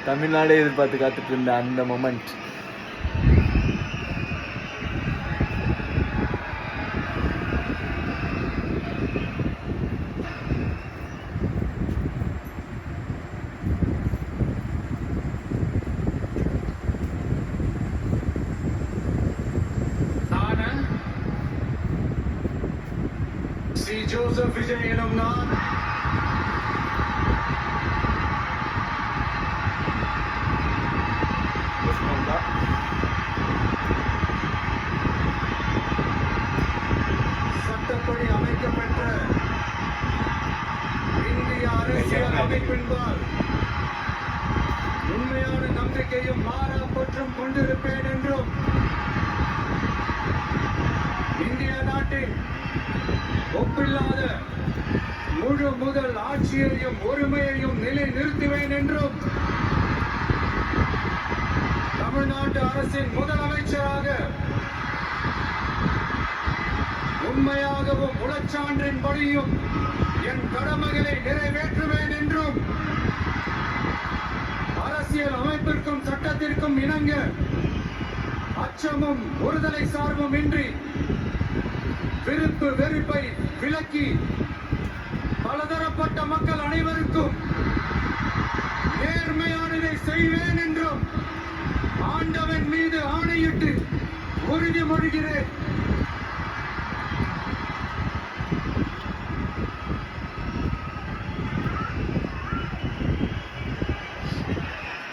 தமிழ்நாடே எதிர்பார்த்து காத்துட்டு இருந்த அந்த மொமெண்ட். ஜோசப் விஜய் எனும் நான் சட்டப்படி அமைக்கப்பட்ட இந்திய அரசியல் அமைப்பின்பால் உண்மையான நம்பிக்கையும் மாறா பற்றும் கொண்டிருப்பேன் என்றும் இந்திய நாட்டின் ஒப்பில்லாத முழு முதல் ஆட்சியையும் ஒருமையையும் நிலை நிறுத்துவேன் என்றும் தமிழ்நாட்டு அரசின் முதலமைச்சராக உண்மையாகவும் உளச்சான்றின்படியும் என் கடமைகளை நிறைவேற்றுவேன் என்றும் அரசியல் அமைப்பிற்கும் சட்டத்திற்கும் இணங்க அச்சமும் ஒருதலை சார்பும் இன்றி விருப்பு வெறுப்பை விலக்கி பலதரப்பட்ட மக்கள் அனைவருக்கும் நேர்மையானதை செய்வேன் என்றும் ஆண்டவன் மீது ஆணையிட்டு உறுதிமொழிகிறேன்.